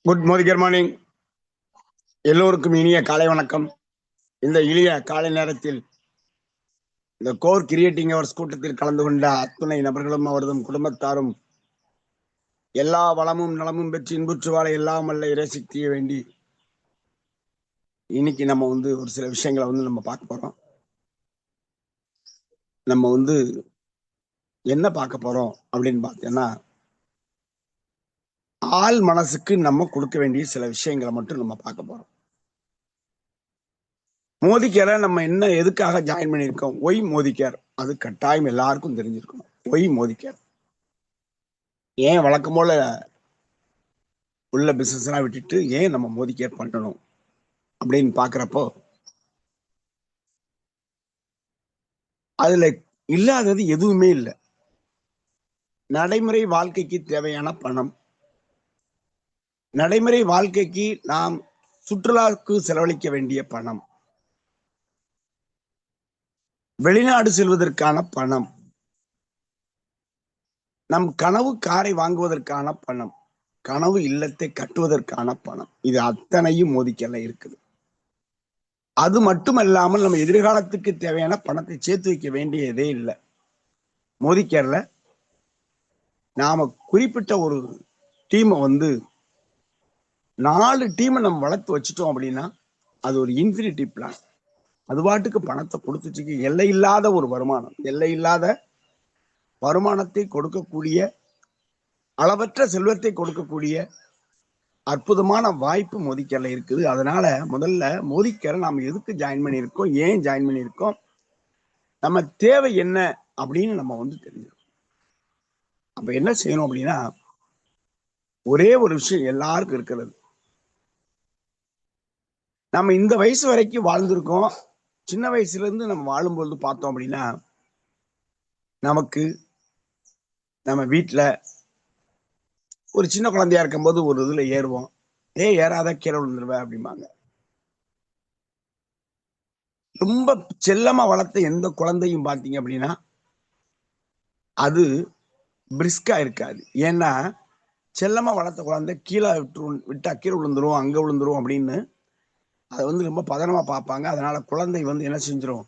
Good morning. எல்லோருக்கும் இனிய காலை வணக்கம். இந்த இனிய காலை நேரத்தில் இந்த கோர் கிரியேட்டிங் அவர்ஸ் கூட்டத்தில் கலந்து கொண்ட அத்துணை நபர்களும் அவரதும் குடும்பத்தாரும் எல்லா வளமும் நலமும் பெற்று இன்புற்று வாழ எல்லாம் அல்ல இறைசக்தியை வேண்டி இன்னைக்கு நம்ம ஒரு சில விஷயங்களை நம்ம பார்க்க போறோம். நம்ம என்ன பார்க்க போறோம் அப்படின்னு பார்த்தீங்கன்னா, ஆள் மனசுக்கு நம்ம கொடுக்க வேண்டிய சில விஷயங்களை மட்டும் நம்ம பார்க்க போறோம். மோதி கேரை நம்ம என்ன எதுக்காக ஜாயின் பண்ணியிருக்கோம்? ஒய் மோதி கேர், அது கட்டாயம் எல்லாருக்கும் தெரிஞ்சிருக்கணும். ஒய் மோதி கேர் ஏன் வழக்கம் போல உள்ள பிசினஸ் எல்லாம் விட்டுட்டு ஏன் நம்ம மோதி கேர் பண்ணணும் அப்படின்னு பாக்குறப்போ, அதுல இல்லாதது எதுவுமே இல்லை. நடைமுறை வாழ்க்கைக்கு தேவையான பணம், நடைமுறை வாழ்க்கைக்கு நாம் சுற்றுலாவுக்கு செலவழிக்க வேண்டிய பணம், வெளிநாடு செல்வதற்கான பணம், நம் கனவு காரை வாங்குவதற்கான பணம், கனவு இல்லத்தை கட்டுவதற்கான பணம், இது அத்தனையும் மோதிக்கல்ல இருக்குது. அது மட்டுமல்லாமல் நம்ம எதிர்காலத்துக்கு தேவையான பணத்தை சேர்த்து வைக்க வேண்டியதே இல்லை. மோதிக்கேர்ல நாம குறிப்பிட்ட ஒரு டீமை 4 டீமை நம்ம வளர்த்து வச்சுட்டோம் அப்படின்னா அது ஒரு இன்ஃபினிட்டி பிளான். அது பாட்டுக்கு பணத்தை கொடுத்துட்டு எல்லை இல்லாத ஒரு வருமானம், எல்லை இல்லாத வருமானத்தை கொடுக்கக்கூடிய, அளவற்ற செல்வத்தை கொடுக்கக்கூடிய அற்புதமான வாய்ப்பு மோதிக்கேர்ல இருக்குது. அதனால முதல்ல மோதிக்கேரை நாம எதுக்கு ஜாயின் பண்ணியிருக்கோம், ஏன் ஜாயின் பண்ணியிருக்கோம், நம்ம தேவை என்ன அப்படின்னு நம்ம தெரிஞ்சிருக்கோம். அப்ப என்ன செய்யணும் அப்படின்னா, ஒரே ஒரு விஷயம் எல்லாருக்கும் இருக்கிறது. நம்ம இந்த வயசு வரைக்கும் வாழ்ந்திருக்கோம். சின்ன வயசுல இருந்து நம்ம வாழும்போது பார்த்தோம் அப்படின்னா, நமக்கு நம்ம வீட்டுல ஒரு சின்ன குழந்தையா இருக்கும்போது ஒரு இதுல ஏறுவோம். ஏறாத கீழே விழுந்துருவ அப்படிம்பாங்க. ரொம்ப செல்லமா வளர்த்த எந்த குழந்தையும் பார்த்தீங்க அப்படின்னா அது பிரிஸ்கா இருக்காது. ஏன்னா செல்லமா வளர்த்த குழந்தை கீழே விட்டா கீழே விழுந்துரும், அங்க விழுந்துரும் அப்படின்னு அதை ரொம்ப பதனமா பார்ப்பாங்க. அதனால குழந்தை என்ன செஞ்சிடும்,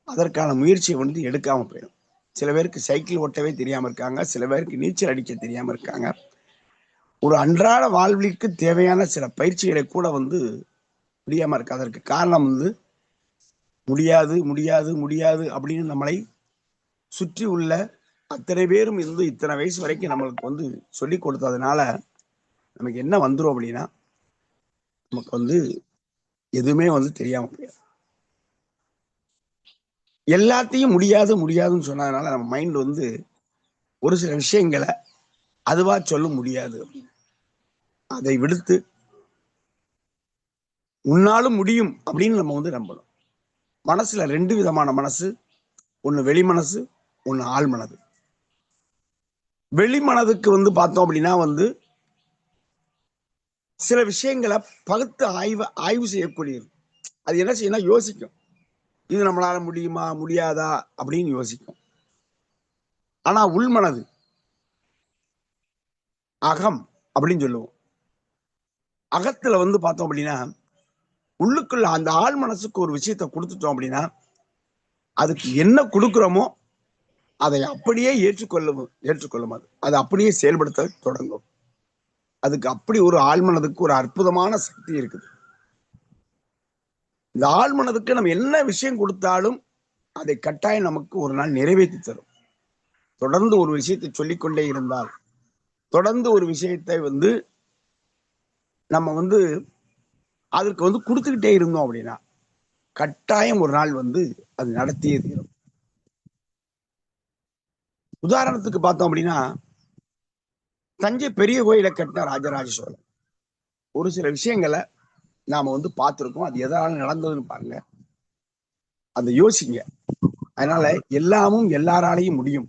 அதற்கான முயற்சியை எடுக்காம போயிடும். சில பேருக்கு சைக்கிள் ஓட்டவே தெரியாம இருக்காங்க, சில பேருக்கு நீச்சல் அடிக்க தெரியாம இருக்காங்க. ஒரு அன்றாட வாழ்விற்கு தேவையான சில பயிற்சிகளை கூட முடியாம இருக்கு. அதற்கு காரணம் முடியாது முடியாது முடியாது அப்படின்னு நம்மளை சுற்றி உள்ள அத்தனை பேரும் இத்தனை வயசு வரைக்கும் நம்மளுக்கு சொல்லி கொடுத்ததுனால நமக்கு என்ன வந்துரும் அப்படின்னா, நமக்கு எதுவுமே தெரியாம போயிடும். எல்லாத்தையும் முடியாது முடியாதுன்னு சொன்னதுனால நம்ம மைண்ட் ஒரு சில விஷயங்களை அதுவா சொல்ல முடியாது அப்படின்னு அதை விடுத்து உன்னாலும் முடியும் அப்படின்னு நம்ம நம்பணும். மனசுல 2 விதமான மனசு, ஒண்ணு வெளி மனசு, ஒண்ணு ஆள் மனது. வெளி மனதுக்கு பார்த்தோம் அப்படின்னா சில விஷயங்களை பகுத்து ஆய்வு செய்யக்கூடியது. அது என்ன செய்யணும், யோசிக்கும். இது நம்மளால முடியுமா முடியாதா அப்படின்னு யோசிக்கும். ஆனா உள்மனது, அகம் அப்படின்னு சொல்லுவோம். அகத்துல பார்த்தோம் அப்படின்னா உள்ளுக்குள்ள அந்த ஆள் மனசுக்கு ஒரு விஷயத்தை கொடுத்துட்டோம் அப்படின்னா அதுக்கு என்ன கொடுக்குறோமோ அதை அப்படியே ஏற்றுக்கொள்ளும். அது அப்படியே செயல்படுத்த தொடங்கும். அதுக்கு அப்படி ஒரு ஆழ்மனதுக்கு ஒரு அற்புதமான சக்தி இருக்குது. இந்த ஆழ்மனதுக்கு நம்ம என்ன விஷயம் கொடுத்தாலும் அதை கட்டாயம் நமக்கு ஒரு நாள் நிறைவேற்றி தரும். தொடர்ந்து ஒரு விஷயத்தை சொல்லிக்கொண்டே இருந்தால், தொடர்ந்து ஒரு விஷயத்தை நம்ம அதற்கு கொடுத்துக்கிட்டே இருந்தோம் அப்படின்னா கட்டாயம் ஒரு நாள் அது நடத்தியே தீரும். உதாரணத்துக்கு பார்த்தோம் அப்படின்னா, தஞ்சை பெரிய கோயிலை கட்டின ராஜராஜ சோழன். ஒரு சில விஷயங்களை நாம பார்த்திருக்கோம். அது எதனால நடந்ததுன்னு பாருங்க, அதை யோசிங்க. அதனால எல்லாமும் எல்லாராலையும் முடியும்.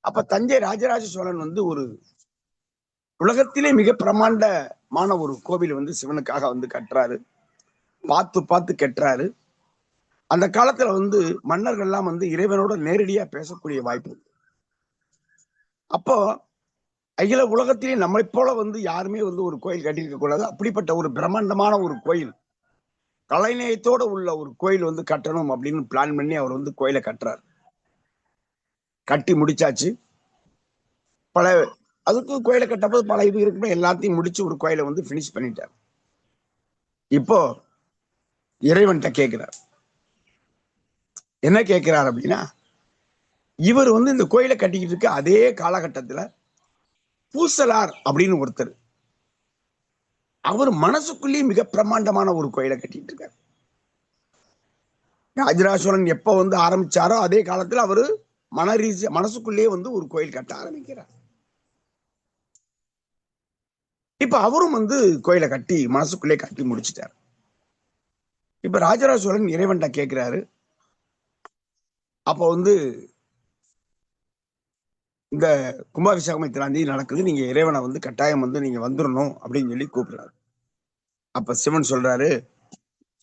அப்ப தஞ்சை ராஜராஜ சோழன் ஒரு உலகத்திலே மிக பிரமாண்டமான ஒரு கோவில் சிவனுக்காக கட்டுறாரு. பார்த்து பார்த்து கட்டுறாரு. அந்த காலத்துல மன்னர்கள்லாம் இறைவனோட நேரடியா பேசக்கூடிய வாய்ப்பு. அப்போ அகில உலகத்திலே நம்மை போல வந்து யாருமே வந்து ஒரு கோயில் கட்டியிருக்க கூடாது. அப்படிப்பட்ட ஒரு பிரம்மாண்டமான ஒரு கோயில், கலைநயத்தோட உள்ள ஒரு கோயில் வந்து கட்டணும் அப்படின்னு பிளான் பண்ணி அவர் வந்து கோயிலை கட்டுறாரு. கட்டி முடிச்சாச்சு. பல அதுக்கு கோயிலை கட்டப்போது பல இது இருக்கு, எல்லாத்தையும் முடிச்சு ஒரு கோயிலை வந்து பினிஷ் பண்ணிட்டார். இப்போ இறைவன்கிட்ட கேட்கிறார். என்ன கேட்கிறார் அப்படின்னா, இவர் வந்து இந்த கோயிலை கட்டிக்கிட்டு இருக்க அதே காலகட்டத்துல பூசலார் அப்படின்னு ஒருத்தர், அவர் மனசுக்குள்ளேயே மிக பிரம்மாண்டமான ஒரு கோயிலை கட்டிட்டு இருக்காரு. ராஜராஜ சோழன் எப்ப வந்து ஆரம்பிச்சாரோ அதே காலத்துல அவரு மனசுக்குள்ளேயே வந்து ஒரு கோயில் கட்ட ஆரம்பிக்கிறார். இப்ப அவரும் வந்து கோயிலை கட்டி மனசுக்குள்ளே கட்டி முடிச்சிட்டார். இப்ப ராஜராஜ சோழன் இறைவன்கிட்ட கேட்கிறாரு. அப்ப வந்து இந்த கும்பாபிஷேகம் இத்தனாம் தேதி நடக்குது, நீங்க இறைவனை வந்து கட்டாயம் வந்து நீங்க வந்துடணும் அப்படின்னு சொல்லி கூப்பிடுறாரு. அப்ப சிவன் சொல்றாரு,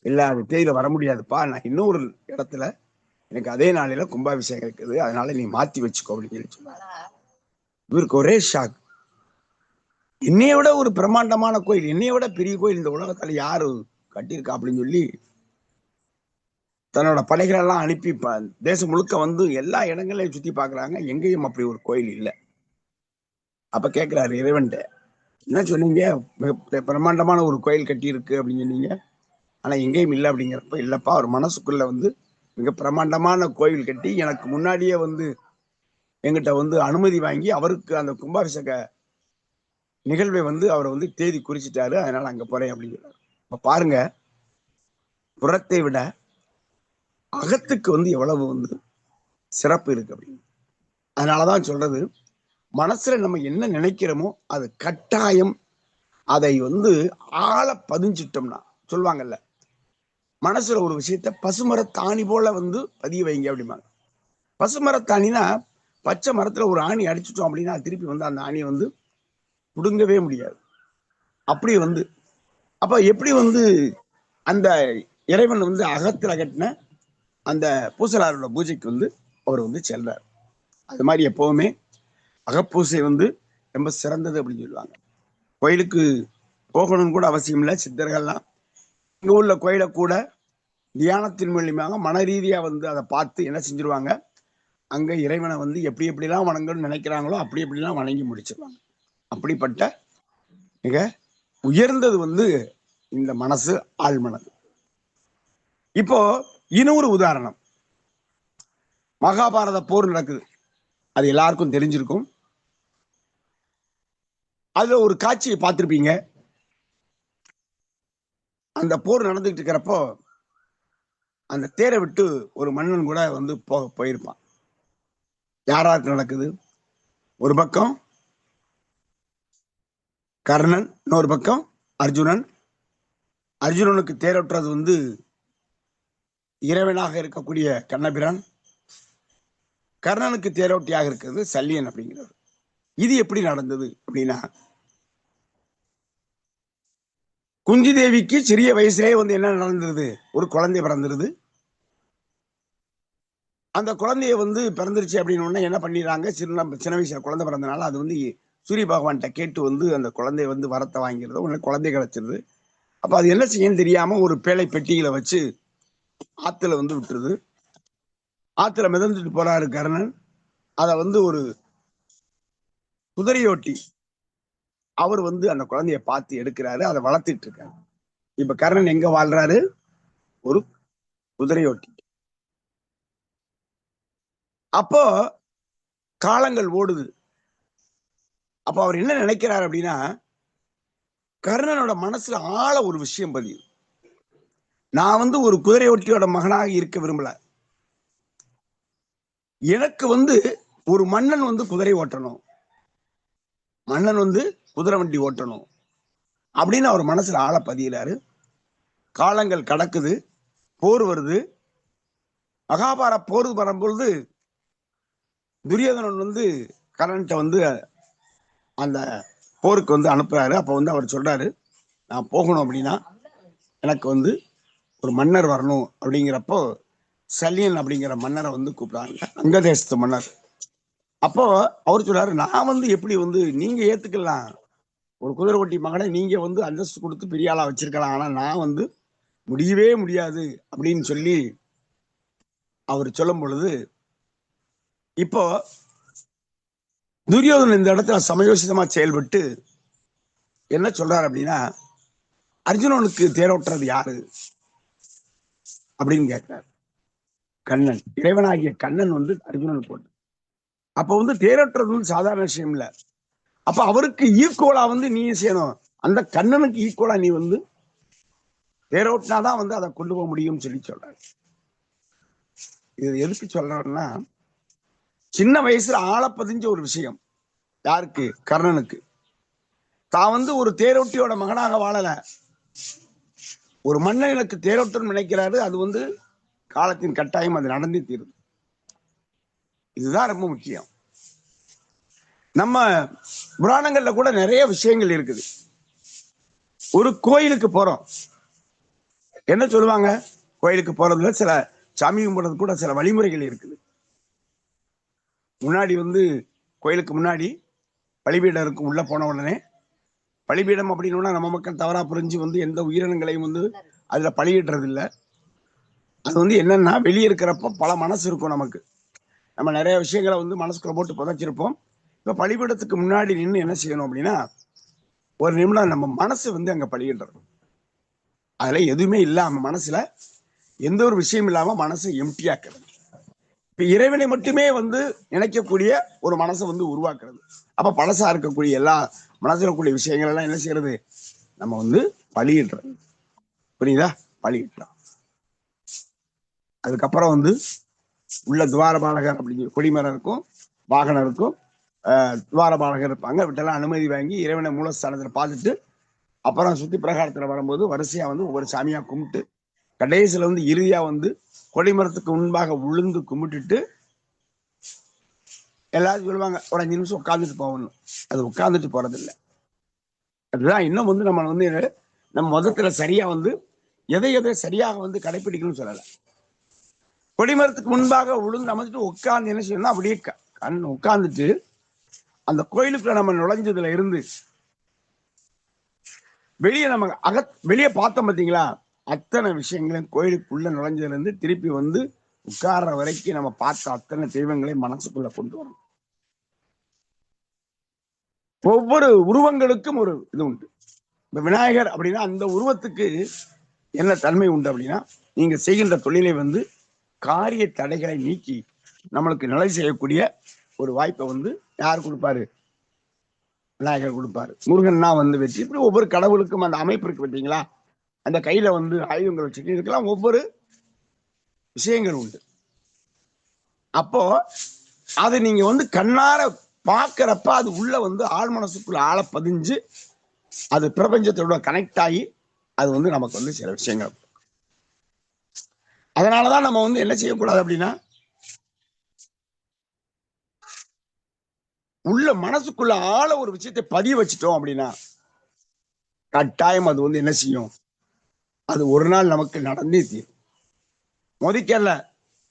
இல்ல அது தேதியில வர முடியாதுப்பா, நான் இன்னொரு இடத்துல எனக்கு அதே நாளையில கும்பாபிஷேகம் இருக்குது, அதனால நீ மாத்தி வச்சுக்கோ அப்படின்னு சொல்லி சொன்னாரு. இவருக்கு ஒரே ஷாக். என்னைய விட ஒரு பிரம்மாண்டமான கோயில், என்னைய விட பெரிய கோயில் இந்த உலகத்துல யாரு கட்டியிருக்கா அப்படின்னு சொல்லி தன்னோட படைகள் எல்லாம் அனுப்பி தேசம் முழுக்க வந்து எல்லா இடங்களையும் சுத்தி பாக்குறாங்க. எங்கேயும் அப்படி ஒரு கோயில் இல்லை. அப்ப கேட்கிறாரு இறைவன்ட்ட, என்ன சொன்னீங்க, பிரம்மாண்டமான ஒரு கோயில் கட்டி இருக்கு அப்படின்னு சொன்னீங்க, ஆனா எங்கேயும் இல்லை அப்படிங்கிறப்ப, இல்லப்பா அவர் மனசுக்குள்ள வந்து மிக பிரம்மாண்டமான கோயில் கட்டி எனக்கு முன்னாடியே வந்து எங்கிட்ட வந்து அனுமதி வாங்கி அவருக்கு அந்த கும்பாபிஷேக நிகழ்வை வந்து அவர் வந்து தேதி குறிச்சிட்டாரு, அதனால அங்க போறேன் அப்படிங்கிறாரு. இப்ப பாருங்க, புறத்தை விட அகத்துக்கு வந்து எவ்வளவு வந்து சிறப்பு இருக்கு அப்படின்னு. அதனாலதான் சொல்றது, மனசுல நம்ம என்ன நினைக்கிறோமோ அது கட்டாயம் அதை வந்து ஆழ பதிஞ்சிட்டோம்னா, சொல்லுவாங்கல்ல, மனசுல ஒரு விஷயத்த பசுமரத்தாணி போல வந்து பதிய வைங்க அப்படிம்பாங்க. பசுமரத்தாணினா பச்சை மரத்துல ஒரு ஆணி அடிச்சுட்டோம் அப்படின்னா திருப்பி வந்து அந்த ஆணியை வந்து புடுங்கவே முடியாது. அப்படி வந்து அப்ப எப்படி வந்து அந்த இறைவன் வந்து அகத்துல கட்டின அந்த பூசலாரோட பூஜைக்கு வந்து அவர் வந்து செல்றார். அது மாதிரி எப்பவுமே அகப்பூசை வந்து ரொம்ப சிறந்தது அப்படின்னு சொல்லுவாங்க. கோயிலுக்கு போகணும்னு கூட அவசியம் இல்லை. சித்தர்கள்லாம் இங்க உள்ள கோயிலை கூட தியானத்தின் மூலியமாக மன ரீதியா வந்து அதை பார்த்து என்ன செஞ்சிருவாங்க, அங்க இறைவனை வந்து எப்படி எப்படிலாம் வணங்கணும்னு நினைக்கிறாங்களோ அப்படி எப்படிலாம் வணங்கி முடிச்சிருவாங்க. அப்படிப்பட்ட மிக உயர்ந்தது வந்து இந்த மனசு, ஆழ்மனது. இப்போ இன்னொரு உதாரணம், மகாபாரத போர் நடக்குது, அது எல்லாருக்கும் தெரிஞ்சிருக்கும். அதுல ஒரு காட்சியை பார்த்திருப்பீங்க. அந்த போர் நடந்துகிட்டு இருக்கிறப்போ அந்த தேரை விட்டு ஒரு மன்னன் கூட வந்து போயிருப்பான். யாராருக்கு நடக்குது, ஒரு பக்கம் கர்ணன், இன்னொரு பக்கம் அர்ஜுனன். அர்ஜுனனுக்கு தேரோட்டுறது வந்து இறைவனாக இருக்கக்கூடிய கண்ணபிரான், கர்ணனுக்கு தேரோட்டியாக இருக்கிறது சல்லியன் அப்படிங்கிறது. இது எப்படி நடந்தது அப்படின்னா, குந்தி தேவிக்கு சிறிய வயசுலேயே வந்து என்ன நடந்தது, ஒரு குழந்தை பிறந்திருது. அந்த குழந்தைய வந்து பிறந்துருச்சு அப்படின்னு என்ன பண்ணிடுறாங்க, சின்ன வயசுல குழந்தை பிறந்தனால அது வந்து சூரிய பகவான்கிட்ட கேட்டு வந்து அந்த குழந்தைய வந்து வரத்தை வாங்கிறது, உடனே குழந்தை கிடைச்சிருது. அப்ப அது என்ன செய்யன்னு தெரியாம ஒரு பேழை பெட்டிகளை வச்சு ஆத்துல வந்து விட்டுருது. ஆத்துல மிதந்துட்டு போறாரு கர்ணன். அத வந்து ஒரு குதிரையோட்டி அவர் வந்து அந்த குழந்தைய பார்த்து எடுக்கிறாரு, அதை வளர்த்துட்டு இருக்காரு. இப்ப கர்ணன் எங்க வாழ்றாரு, ஒரு குதிரையோட்டி. அப்போ காலங்கள் ஓடுது. அப்ப அவர் என்ன நினைக்கிறார் அப்படின்னா, கர்ணனோட மனசுல ஆழ ஒரு விஷயம் பதியுது. நான் வந்து ஒரு குதிரையோட்டியோட மகனாக இருக்க விரும்பல, எனக்கு வந்து ஒரு மன்னன் வந்து குதிரை ஓட்டணும், மன்னன் வந்து குதிரை வண்டி ஓட்டணும் அப்படின்னு அவர் மனசுல ஆழ பதிகிறாரு. காலங்கள் கடக்குது, போர் வருது. மகாபாரத போர் வரும்பொழுது துரியோதனன் வந்து கர்ணன்ட்ட வந்து அந்த போருக்கு வந்து அனுப்புறாரு. அப்ப வந்து அவர் சொல்றாரு, நான் போகணும் அப்படின்னா எனக்கு வந்து ஒரு மன்னர் வரணும் அப்படிங்கிறப்போ சல்லியன் அப்படிங்கிற மன்னரை வந்து கூப்பிடுறாங்க, அங்க தேசத்து மன்னர். அப்போ அவர் சொல்றாரு, நான் வந்து எப்படி வந்து நீங்க ஏத்துக்கலாம், ஒரு குதிரை ஓட்டி மகனை நீங்க வந்து அந்தஸ்து கொடுத்து பெரிய ஆளா வச்சிருக்கலாம், ஆனா நான் வந்து முடியவே முடியாது அப்படின்னு சொல்லி அவர் சொல்லும் பொழுது, இப்போ துரியோதனன் இந்த இடத்துல சமயோசிதமா செயல்பட்டு என்ன சொல்றாரு அப்படின்னா, அர்ஜுனனுக்கு தேரோட்டுறது யாரு அப்படின்னு கேட்கிறார். கண்ணன், இறைவனாகிய கண்ணன் வந்து அர்ஜுனனுக்கு போட்டு, அப்ப வந்து தேரோட்டுறது வந்து சாதாரண விஷயம் இல்ல. அப்ப அவருக்கு ஈக்குவலா வந்து நீ செய்யணும், அந்த கண்ணனுக்கு ஈக்குவலா நீ வந்து தேரோட்டினாதான் வந்து அதை கொண்டு போக முடியும்னு சொல்லி சொல்றாரு. இது எதுக்கு சொல்றேன்னா, சின்ன வயசுல ஆள பதிஞ்ச ஒரு விஷயம் யாருக்கு, கர்ணனுக்கு. தான் வந்து ஒரு தேரோட்டியோட மகனாக வாழல, ஒரு மன்னனுக்கு தேரோட்டம் நினைக்கிறாரு. அது வந்து காலத்தின் கட்டாயம், அது நடந்தே தீருது. இதுதான் ரொம்ப முக்கியம். நம்ம புராணங்கள்ல கூட நிறைய விஷயங்கள் இருக்குது. ஒரு கோயிலுக்கு போறோம், என்ன சொல்லுவாங்க, கோயிலுக்கு போறதுல சில சாமி கும்பிடுறது கூட சில வழிமுறைகள் இருக்குது. முன்னாடி வந்து கோயிலுக்கு முன்னாடி பலிபீடம் இருக்கும், உள்ள போன உடனே பலிபீடம் அப்படின்னா நம்ம மக்கள் தவறா புரிஞ்சு வந்து எந்த உயிரினங்களையும் வந்து அதுல பலியிடுறது இல்லை. அது வந்து என்னன்னா, வெளியே இருக்கிறப்ப பல மனசு இருக்கும் நமக்கு, நம்ம நிறைய விஷயங்களை வந்து மனசுக்குள்ள போட்டு புதைச்சிருப்போம். இப்ப பலிபீடத்துக்கு முன்னாடி நின்று என்ன செய்யணும் அப்படின்னா, ஒரு நிமிடம் நம்ம மனசு வந்து அங்க பலியிடுறது, அதுல எதுவுமே இல்லாம மனசுல எந்த ஒரு விஷயம் இல்லாம மனசை எம்டியாக்குறது. இப்ப இறைவனை மட்டுமே வந்து நினைக்கக்கூடிய ஒரு மனசை வந்து உருவாக்குறது. அப்ப பழசா இருக்கக்கூடிய எல்லா மனசுல கூடிய விஷயங்கள் எல்லாம் என்ன செய்யறது, நம்ம வந்து பலியிடுறது. புரியுதா, பலியிட்டோம். அதுக்கப்புறம் வந்து உள்ள துவாரபாலகர் அப்படிங்கிற கொடிமரம் இருக்கும், வாகனம் இருக்கும், துவாரபாலகர் இருப்பாங்க. விட்டெல்லாம் அனுமதி வாங்கி இறைவனை மூலஸ்தானத்துல பார்த்துட்டு அப்புறம் சுத்தி பிரகாரத்துல வரும்போது வரிசையா வந்து ஒவ்வொரு சாமியா கும்பிட்டு கடைசியில வந்து இறுதியா வந்து கொடிமரத்துக்கு முன்பாக உளுந்து கும்பிட்டுட்டு எல்லாரும் சொல்லுவாங்க ஒரு 5 நிமிஷம் உட்கார்ந்துட்டு போகணும். அது உட்கார்ந்துட்டு போறது இல்லை. அதுதான் இன்னும் வந்து நம்ம வந்து நம்ம மதத்துல சரியா வந்து எதை எதை சரியாக வந்து கடைபிடிக்கணும்னு சொல்லல. கொடிமரத்துக்கு முன்பாக உளுந்து அமைச்சிட்டு உட்கார்ந்து என்ன செய்யணும்னா, அப்படியே கண் உட்கார்ந்துட்டு அந்த கோயிலுக்குள்ள நம்ம நுழைஞ்சதுல இருந்து வெளியே நம்ம வெளியே பார்த்தோம் பார்த்தீங்களா, அத்தனை விஷயங்களையும் கோயிலுக்குள்ள நுழைஞ்சதுல இருந்து திருப்பி வந்து உட்கார்ற வரைக்கும் நம்ம பார்த்த அத்தனை தெய்வங்களையும் மனசுக்குள்ள கொண்டு வரணும். ஒவ்வொரு உருவங்களுக்கும் ஒரு இது உண்டு. இப்ப விநாயகர் அப்படின்னா அந்த உருவத்துக்கு என்ன தன்மை உண்டு அப்படின்னா, நீங்க செய்கின்ற தொழிலை வந்து காரிய தடைகளை நீக்கி நம்மளுக்கு நிலை செய்யக்கூடிய ஒரு வாய்ப்பை வந்து யார் கொடுப்பாரு, விநாயகர் கொடுப்பாரு. முருகன்னா வந்து வெற்றி. இப்படி ஒவ்வொரு கடவுளுக்கும் அந்த அமைப்பு இருக்கு பார்த்தீங்களா, அந்த கையில வந்து ஆயுதங்கள் வச்சுட்டு இதுக்கெல்லாம் ஒவ்வொரு விஷயங்கள் உண்டு. அப்போ அது நீங்க வந்து கண்ணார பாக்குறப்ப அது உள்ள வந்து ஆழ் மனசுக்குள்ள ஆழ பதிஞ்சு அது பிரபஞ்சத்தோட கனெக்ட் ஆகி அது வந்து நமக்கு வந்து சில விஷயங்கள். அதனாலதான் நம்ம வந்து என்ன செய்யக்கூடாது அப்படின்னா, உள்ள மனசுக்குள்ள ஆழ ஒரு விஷயத்தை பதிய வச்சுட்டோம் அப்படின்னா கட்டாயம் அது வந்து என்ன செய்யும், அது ஒரு நாள் நமக்கு நடந்தே தீரும். மோதிக்கல்ல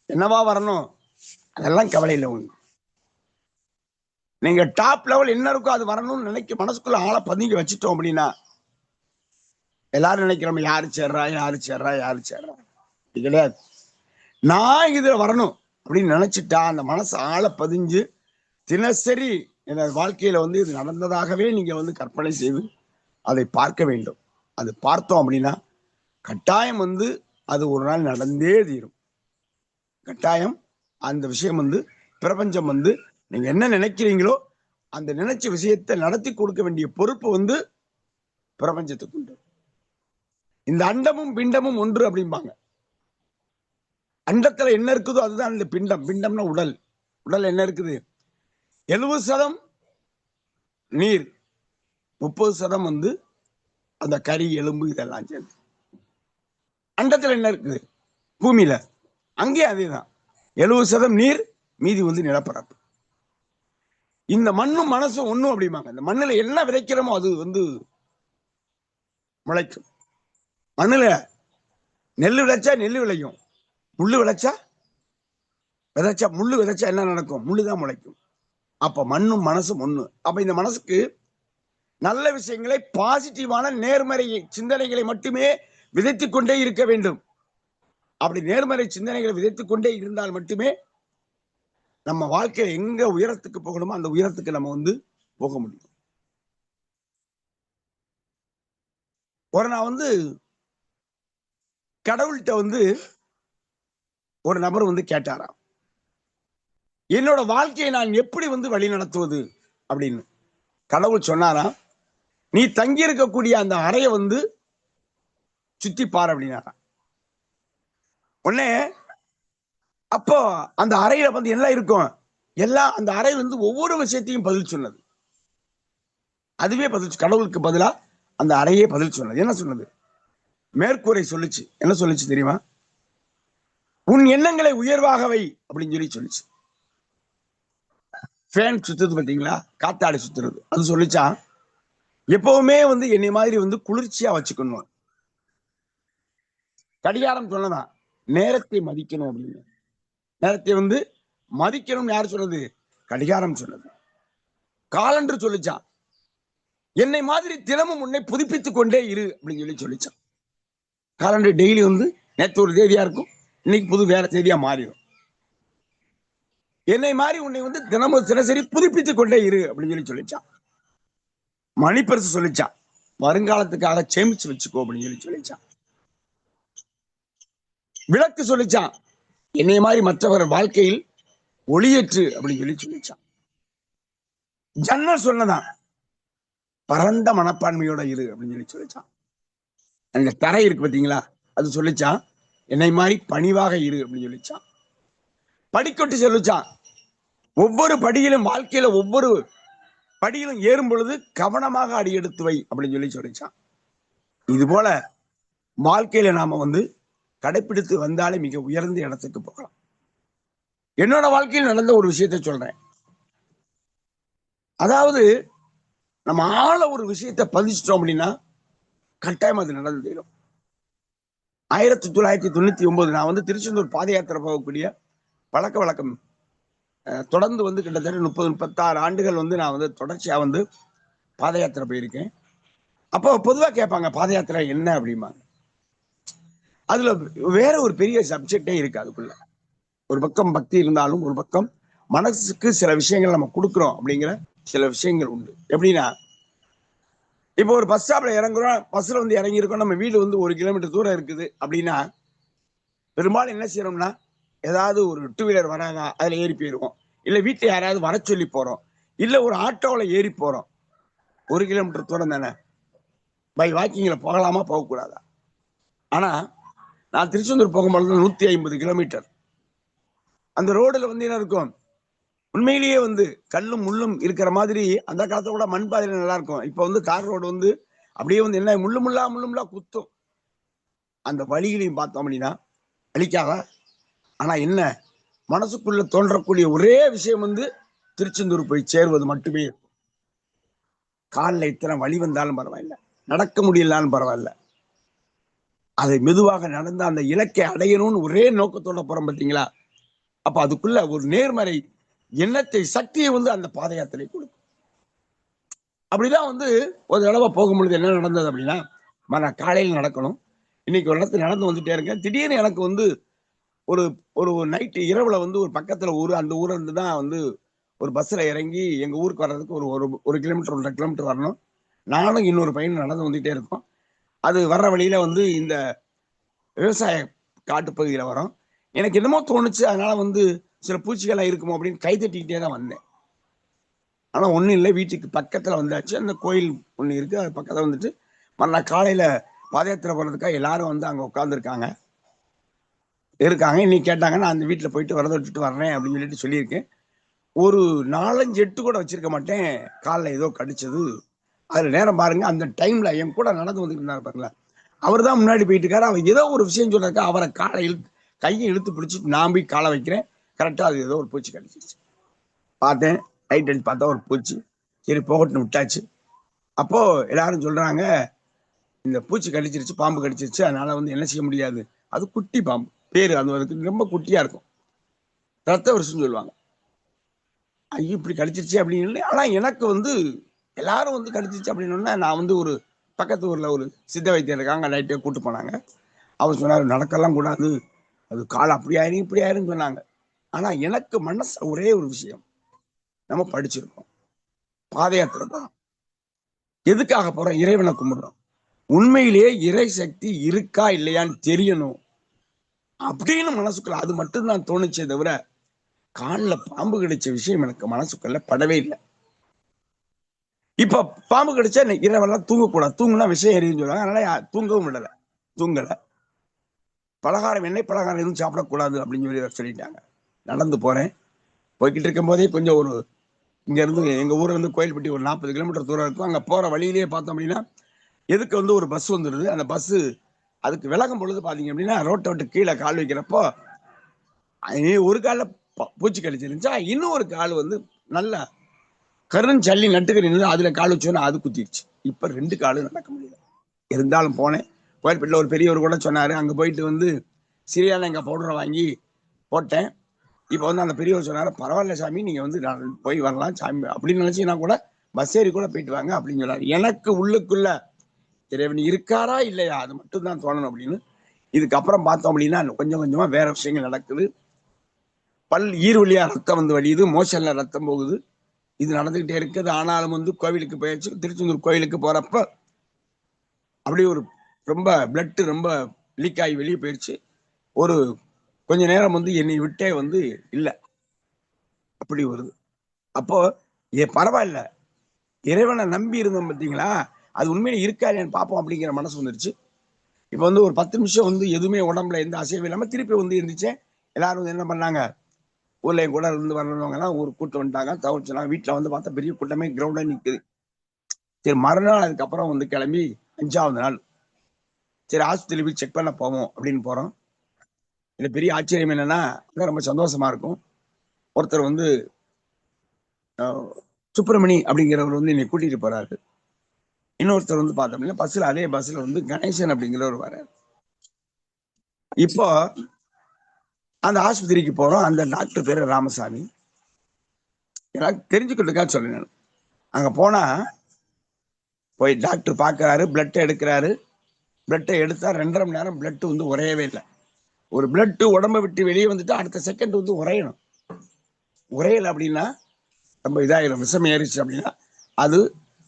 என்னவா வரணும் அதெல்லாம் கவலை இல்லை. ஒண்ணு நீங்க டாப் லெவல் என்ன இருக்கோ அது வரணும்னு நினைக்க மனசுக்குள்ள ஆழ பதிங்க வச்சுட்டோம் அப்படின்னா, எல்லாரும் நினைக்கிறோம் யாரு சேர்றா யாரு சேர்றா யாரு சேர்றா, இது கிடையாது. நான் இதுல வரணும் அப்படின்னு நினைச்சிட்டா அந்த மனசு ஆழ பதிஞ்சு தினசரி எனது வாழ்க்கையில வந்து இது நடந்ததாகவே நீங்க வந்து கற்பனை செய்து அதை பார்க்க வேண்டும். அது பார்த்தோம் அப்படின்னா கட்டாயம் வந்து அது ஒரு நாள் நடந்தே தீரும். கட்டாயம் அந்த விஷயம் வந்து பிரபஞ்சம் வந்து நீங்க என்ன நினைக்கிறீங்களோ அந்த நினைச்ச விஷயத்தை நடத்தி கொடுக்க வேண்டிய பொறுப்பு வந்து பிரபஞ்சத்துக்கு உண்டு. இந்த அண்டமும் பிண்டமும் ஒன்று அப்படிம்பாங்க. அண்டத்துல என்ன இருக்குதோ அதுதான் இந்த பிண்டம். பிண்டம்னா உடல். உடல் என்ன இருக்குது, 70% நீர், 30% வந்து அந்த கறி எலும்பு இதெல்லாம் சேர்ந்து. அண்டத்துல என்ன இருக்குது, பூமியில அங்கே அதேதான் 70% நீர், மீதி வந்து நிலப்பரப்பு. இந்த மண்ணும் மனசும் ஒண்ணும் அப்படிம்பாங்க. இந்த மண்ணுல என்ன விதைக்கிறோமோ அது வந்து முளைக்கும். மண்ணுல நெல் விளைச்சா நெல் விளையும், முள்ளு விளைச்சா முள்ளு விதைச்சா என்ன நடக்கும், முள்ளுதான் முளைக்கும். அப்ப மண்ணும் மனசும் ஒண்ணு. அப்ப இந்த மனசுக்கு நல்ல விஷயங்களை, பாசிட்டிவான நேர்மறை சிந்தனைகளை மட்டுமே விதைத்துக் கொண்டே இருக்க வேண்டும். அப்படி நேர்மறை சிந்தனைகளை விதைத்துக் கொண்டே இருந்தால் மட்டுமே நம்ம வாழ்க்கையில எங்க உயரத்துக்கு போகணுமோ அந்த உயரத்துக்கு நம்ம வந்து போக முடியும். நான் வந்து கடவுள்கிட்ட வந்து ஒரு நபர் வந்து கேட்டாராம், என்னோட வாழ்க்கையை நான் எப்படி வந்து வழி நடத்துவது அப்படின்னு. கடவுள் சொன்னாராம், நீ தங்கி இருக்கக்கூடிய அந்த அறையை வந்து சுத்தி பாரு அப்படின்னாராம். உடனே அப்போ அந்த அறையில வந்து எல்லாம் இருக்கும், எல்லாம் அந்த அறை வந்து ஒவ்வொரு விஷயத்தையும் பதில் சொன்னது. அதுவே பதில், கடவுளுக்கு பதிலா அந்த அறையே பதில் சொன்னது. என்ன சொன்னது? மேற்கூரை சொல்லுச்சு. என்ன சொல்லுச்சு தெரியுமா? உன் எண்ணங்களை உயர்வாக வை அப்படின்னு சொல்லி சொல்லுச்சு. ஃபேன் சுத்துறது பார்த்தீங்களா, காத்தாடி சுத்துறது, அது சொல்லிச்சா எப்பவுமே வந்து என்னை மாதிரி வந்து குளிர்ச்சியா வச்சுக்கணும். கடிகாரம் சொன்னதான் நேரத்தை மதிக்கணும் அப்படின்னு. நேரத்தை வந்து மதிக்கணும் யார் சொன்னது? கடிகாரம் சொன்னது. காலண்டர் சொல்லிச்சான், என்னை மாதிரி தினமும் உன்னை புதுப்பித்துக் கொண்டே இரு அப்படின்னு சொல்லி சொல்லிச்சான். காலண்டர் டெய்லி வந்து நேற்று ஒரு தேதியா இருக்கும், இன்னைக்கு புது வேற தேதியா மாறிடும். என்னை மாதிரி உன்னை வந்து தினமும் தினசரி புதுப்பித்துக் கொண்டே இரு அப்படின்னு சொல்லி சொல்லிச்சான். மணிப்பரிசு சொல்லிச்சான், வருங்காலத்துக்காக சேமிச்சு வச்சுக்கோ அப்படின்னு சொல்லி சொல்லிச்சான். விளக்கு சொல்லிச்சான், என்னை மாதிரி மற்றவர் வாழ்க்கையில் ஒளியேற்று அப்படின்னு சொல்லி சொல்லிச்சான். ஜன்னல் சொன்னதான் பரந்த மனப்பான்மையோட இரு அப்படின்னு சொல்லி சொல்லிச்சான். அந்த தரை இருக்கு பாத்தீங்களா, அது சொல்லிச்சான், என்னை மாதிரி பணிவாக இரு அப்படின்னு சொல்லிச்சான். படிக்கட்டு சொல்லிச்சான், ஒவ்வொரு படியிலும் வாழ்க்கையில ஒவ்வொரு படியிலும் ஏறும் பொழுது கவனமாக அடி எடுத்து வை அப்படின்னு சொல்லி சொல்லிச்சான். இது போல வாழ்க்கையில நாம வந்து கடைபிடித்து வந்தாலே மிக உயர்ந்த இடத்துக்கு போகலாம். என்னோட வாழ்க்கையில் நடந்த ஒரு விஷயத்தை சொல்றேன். அதாவது நம்ம ஆள ஒரு விஷயத்தை பதிச்சிட்டோம் அப்படின்னா கட்டாயம் அது நடந்து தீரும். 1999 நான் வந்து திருச்செந்தூர் பாத யாத்திரை போகக்கூடிய பழக்க வழக்கம் தொடர்ந்து வந்து கிட்டத்தட்ட 30-36 ஆண்டுகள் வந்து நான் வந்து தொடர்ச்சியா வந்து பாத யாத்திரை போயிருக்கேன். அப்போ பொதுவா கேட்பாங்க பாத யாத்திரை என்ன அப்படிம்பாங்க. அதுல வேற ஒரு பெரிய சப்ஜெக்டே இருக்கு அதுக்குள்ள. ஒரு பக்கம் பக்தி இருந்தாலும் ஒரு பக்கம் மனசுக்கு சில விஷயங்கள் நம்ம கொடுக்குறோம் அப்படிங்கிற சில விஷயங்கள் உண்டு. எப்படின்னா, இப்போ ஒரு பஸ் ஸ்டாப்ல இறங்குறோம், பஸ்ல வந்து இறங்கி இருக்கோம், நம்ம வீடு வந்து 1 கிலோமீட்டர் தூரம் இருக்குது அப்படின்னா பெரும்பாலும் என்ன செய்யறோம்னா, ஏதாவது ஒரு 2 வீலர் வராதா அதுல ஏறி போயிருவோம், இல்ல வீட்டுல யாராவது வர சொல்லி போறோம், இல்ல ஒரு ஆட்டோல ஏறி போறோம். 1 கிலோமீட்டர் தூரம் தானே, பை வாக்கிங்ல போகலாமா போகக்கூடாதா? ஆனா நான் திருச்செந்தூர் போகும்பொழுது 150 கிலோமீட்டர் அந்த ரோடுல வந்து என்ன இருக்கும், உண்மையிலேயே வந்து கல்லும் முள்ளும் இருக்கிற மாதிரி. அந்த காலத்தை கூட மண் பாதையில நல்லா இருக்கும். இப்ப வந்து தார் ரோடு வந்து அப்படியே வந்து என்ன முள்ளு முள்ளா குத்தும். அந்த வழிகளையும் பார்த்தோம் அப்படின்னா அழிக்காதா? ஆனா என்ன, மனசுக்குள்ள தோன்றக்கூடிய ஒரே விஷயம் வந்து திருச்செந்தூர் போய் சேருவது மட்டுமே. காலில் இத்தனை வழி வந்தாலும் பரவாயில்ல, நடக்க முடியலான்னு பரவாயில்ல, அதை மெதுவாக நடந்த அந்த இலக்கை அடையணும்னு ஒரே நோக்கத்தோட போறோம் பார்த்தீங்களா? அப்ப அதுக்குள்ள ஒரு நேர்மறை எண்ணத்தை, சக்தியை வந்து அந்த பாத யாத்திரை கொடுக்கும். அப்படிதான் வந்து ஒரு தடவை போகும்பொழுது என்ன நடந்தது அப்படின்னா, நான் காலையில் நடக்கணும், இன்னைக்கு ஒரு இடத்துல நடந்து வந்துட்டே இருக்கேன். திடீர்னு எனக்கு வந்து ஒரு ஒரு நைட்டு இரவுல வந்து ஒரு பக்கத்துல ஊர், அந்த ஊர்ல இருந்து தான் வந்து ஒரு பஸ்ல இறங்கி எங்க ஊருக்கு வர்றதுக்கு ஒரு கிலோமீட்டர் 1.5 கிலோமீட்டர் வரணும். நானும் இன்னொரு பையனும் நடந்து வந்துட்டே இருக்கோம். அது வர்ற வழியில வந்து இந்த விவசாய காட்டுப்பகுதியில வரோம். எனக்கு என்னமோ தோணுச்சு, அதனால வந்து சில பூச்சிகள்லாம் இருக்குமோ அப்படின்னு கை தட்டிக்கிட்டே தான் வந்தேன். ஆனா ஒண்ணும் இல்லை, வீட்டுக்கு பக்கத்துல வந்தாச்சு. அந்த கோயில் ஒண்ணு இருக்கு, அது பக்கத்துல வந்துட்டு மறுநாள் காலையில பாத யாத்திரை போறதுக்காக எல்லாரும் வந்து அங்க உட்கார்ந்துருக்காங்க இருக்காங்க. இன்னைக்கு கேட்டாங்க, நான் அந்த வீட்டுல போயிட்டு வரத விட்டுட்டு வர்றேன் அப்படின்னு சொல்லிட்டு சொல்லியிருக்கேன். ஒரு 4-5 எட்டு கூட வச்சிருக்க மாட்டேன், காலில் ஏதோ கடிச்சது. அதுல நேரம் பாருங்க, அந்த டைம்ல என் கூட நடந்து வந்துட்டு இருந்தாரு பாருங்களா, அவர் தான் முன்னாடி போயிட்டு இருக்காரு. அவர் ஏதோ ஒரு விஷயம் சொல்றாரு, அவரை கையை இழுத்து பிடிச்சிட்டு நான் போய் காலை வைக்கிறேன். கரெக்டா அது ஏதோ ஒரு பூச்சி கடிச்சிருச்சு. பார்த்தேன், லைட் அடிச்சு பார்த்தா ஒரு பூச்சி. சரி போகட்டும் விட்டாச்சு. அப்போ எல்லாரும் சொல்றாங்க, இந்த பூச்சி கடிச்சிருச்சு, பாம்பு கடிச்சிருச்சு, அதனால வந்து என்ன செய்ய முடியாது, அது குட்டி பாம்பு, பேரு அது ரொம்ப குட்டியா இருக்கும், ரத்த வருஷம் சொல்லுவாங்க. ஐயோ இப்படி கடிச்சிருச்சு அப்படின்னு இல்லை. ஆனா எனக்கு வந்து எல்லாரும் வந்து கடிச்சிருச்சு அப்படின்னு நான் வந்து ஒரு பக்கத்து ஊர்ல ஒரு சித்த வைத்தியர் இருக்காங்க, லைட்டே கூட்டு போனாங்க. அவர் சொன்னாரு நடக்கலாம் கூடாது, அது கால் அப்படி ஆயிரும் இப்படி ஆயிருன்னு சொன்னாங்க. ஆனா எனக்கு மனசு ஒரே ஒரு விஷயம், நம்ம படிச்சிருக்கோம், பாத யாத்திரை தான், எதுக்காக போறோம்? இறைவனை கும்பிடுறோம். உண்மையிலேயே இறை சக்தி இருக்கா இல்லையான்னு தெரியணும் அப்படின்னு மனசுக்குள்ள அது மட்டும்தான் தோணுச்சே தவிர காலில் பாம்பு கடிச்ச விஷயம் எனக்கு மனசுக்குள்ள படவே இல்லை. இப்ப பாம்பு கடிச்சா இரவெல்லாம் தூங்கக்கூடாது, தூங்குனா விஷயம் எரியும் சொல்லுவாங்க. அதனால தூங்கவும் விடல, தூங்கல. பலகாரம் எண்ணெய் பலகாரம் எதுவும் சாப்பிடக்கூடாது அப்படின்னு சொல்லிட்டாங்க. நடந்து போறேன், போய்கிட்டு இருக்கும் போதே கொஞ்சம் ஒரு இங்க இருந்து எங்க ஊர்ல இருந்து கோயில்பட்டி ஒரு 40 கிலோமீட்டர் தூரம் இருக்கும். அங்க போற வழியிலேயே பார்த்தோம் அப்படின்னா எதுக்கு வந்து ஒரு பஸ் வந்துடுது. அந்த பஸ் அதுக்கு விலகும் பொழுது பாத்தீங்க அப்படின்னா ரோட்டை விட்டு கீழே கால் வைக்கிறப்போ ஒரு கால பூச்சி கடிச்சிருந்துச்சா, இன்னும் ஒரு கால் வந்து நல்ல கருஞ்சல்லி நட்டுக்கறி அதுல கால் வச்சோன்னா அது குத்திருச்சு. இப்ப 2 காலும் நடக்க முடியல. இருந்தாலும் போனேன். கோயில்பேட்டில் ஒரு பெரியவர் கூட சொன்னாரு, அங்க போயிட்டு வந்து சிறியான எங்க பவுடரை வாங்கி போட்டேன். இப்போ வந்து அந்த பெரியவர் சொன்னாரு, பரவாயில்ல சாமி, நீங்க வந்து போய் வரலாம் சாமி அப்படின்னு நினைச்சீங்கன்னா கூட பஸ் ஏறி கூட போயிட்டு வாங்க அப்படின்னு சொன்னாரு. எனக்கு உள்ளுக்குள்ள இறைவன் இருக்காரா இல்லையா அது மட்டும் தான் தோணணும் அப்படின்னு. இதுக்கப்புறம் பார்த்தோம் அப்படின்னா கொஞ்சம் கொஞ்சமா வேற விஷயங்கள் நடக்குது. ஈர் வழியா ரத்தம் வந்து வழியுது, மோஷன்ல ரத்தம் போகுது, இது நடந்துகிட்டே இருக்குது. ஆனாலும் வந்து கோவிலுக்கு போயாச்சு, திருச்செந்தூர் கோயிலுக்கு போறப்ப அப்படி ஒரு ரொம்ப பிளட் ரொம்ப லீக் ஆகி வெளியே போயிடுச்சு. ஒரு கொஞ்ச நேரம் வந்து என்னை விட்டே வந்து இல்ல, அப்படி வருது. அப்போ பரவாயில்ல, இறைவனை நம்பி இருந்தோம் பார்த்தீங்களா, அது உண்மையில இருக்கா இல்லையான்னு பார்ப்போம் அப்படிங்கிற மனசு வந்துருச்சு. இப்போ வந்து ஒரு 10 நிமிஷம் வந்து எதுவுமே உடம்புல எந்த அசைவும் இல்லாம திருப்பி வந்து இருந்துச்சேன். எல்லாரும் வந்து என்ன பண்ணாங்க, ஊர்ல கூட இருந்து வர்றவங்க எல்லாம் ஒரு கூட்டம் வந்துட்டாங்க, தவிர்த்துனாங்க. வீட்டுல வந்து பார்த்தா பெரிய கூட்டமே கிரௌண்டா நிக்குது. சரி, மறுநாள் அதுக்கப்புறம் வந்து கிளம்பி 5வது நாள் சரி ஆஸ்பத்திரி போய் செக் பண்ண போவோம் அப்படின்னு போறோம். இதுல பெரிய ஆச்சரியம் என்னன்னா, ரொம்ப சந்தோஷமா இருக்கும். ஒருத்தர் வந்து சுப்பிரமணி அப்படிங்கிறவர் வந்து என்னை கூட்டிட்டு போறாரு. இன்னொருத்தர் வந்து பார்த்தோம்னா பஸ்ல, அதே பஸ்ல வந்து கணேசன் அப்படிங்கிறவர் வர்றாரு. இப்போ அந்த ஆஸ்பத்திரிக்கு போறோம். அந்த டாக்டர் பேரு ராமசாமி. எனக்கு தெரிஞ்சுக்கிறதுக்காக சொல்றேன். அங்க போனா போய் டாக்டர் பாக்குறாரு, பிளட் எடுக்கிறாரு. பிளட்டை எடுத்தா 2.5 மணி நேரம் பிளட் வந்து உரையவே இல்லை. ஒரு பிளட் உடம்பை விட்டு வெளியே வந்துட்டு அடுத்த செகண்ட் வந்து உரையணும். உரையல அப்படின்னா ரொம்ப இதாயிரும், விஷம் ஏறிச்சு அப்படின்னா அது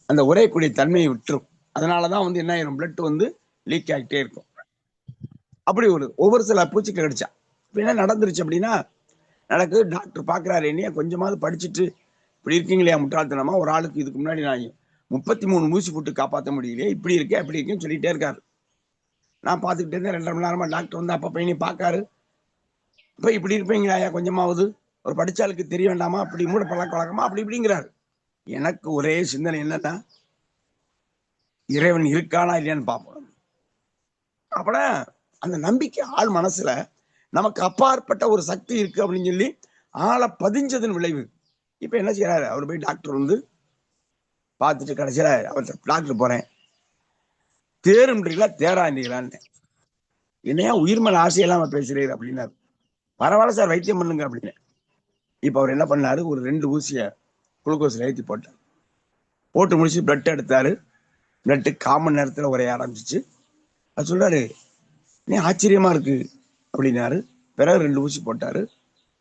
அந்த உரையக்கூடிய தன்மையை விட்டுரும். அதனாலதான் வந்து என்ன ஆயிரும், பிளட் வந்து லீக் ஆகிட்டே இருக்கும். அப்படி ஒவ்வொரு சில பூச்சிக்கு கடிச்சா என்ன நடந்துருச்சு அப்படின்னா எனக்கு டாக்டர் பாக்குறாரு, என்னைய கொஞ்சமாவது படிச்சுட்டு இப்படி இருக்கீங்களே முட்டாள்தனமா, ஒரு ஆளுக்கு இதுக்கு முன்னாடி நான் 33 ஊசி போட்டு காப்பாற்ற முடியலையே, இப்படி இருக்கேன் அப்படி இருக்கேன்னு சொல்லிட்டே இருக்காரு. நான் பார்த்துக்கிட்டே இருந்தேன். 2.5 மணி நேரமா டாக்டர் வந்து அப்ப பையனை பாக்காரு. இப்ப இப்படி இருப்பீங்களா கொஞ்சமாவது, ஒரு படிச்சாளுக்கு தெரிய வேண்டாமா, அப்படி மூட பழக்க வழக்கமா அப்படி இப்படிங்கிறாரு. எனக்கு ஒரே சிந்தனை என்னன்னா, இறைவன் இருக்கானா இல்லையான்னு பார்ப்போம். அப்பட அந்த நம்பிக்கை ஆள் மனசுல நமக்கு அப்பாற்பட்ட ஒரு சக்தி இருக்கு அப்படின்னு சொல்லி ஆளை பதிஞ்சதன் விளைவு. இப்ப என்ன செய்யறாரு, அவர் போய் டாக்டர் வந்து பார்த்துட்டு கடைசியில அவர்கிட்ட டாக்டர் போறேன், தேருன்றீங்களா தேராண்டீங்களான்னு. என்னையா உயிர் மேல ஆசையெல்லாம் பேசுறீர் அப்படின்னாரு. பரவாயில்ல சார், வைத்தியம் பண்ணுங்க அப்படின்னு. இப்ப அவர் என்ன பண்ணாரு, ஒரு 2 ஊசிய குளுக்கோஸ்ல ஏற்றி போட்டார். போட்டு முடிச்சு பிளட் எடுத்தாரு. பிளட் 1/4 மணி நேரத்துல உரைய ஆரம்பிச்சிச்சு. அது சொல்றாரு, நீ ஆச்சரியமா இருக்கு அப்படின்னாரு. பிறகு 2 ஊசி போட்டாரு,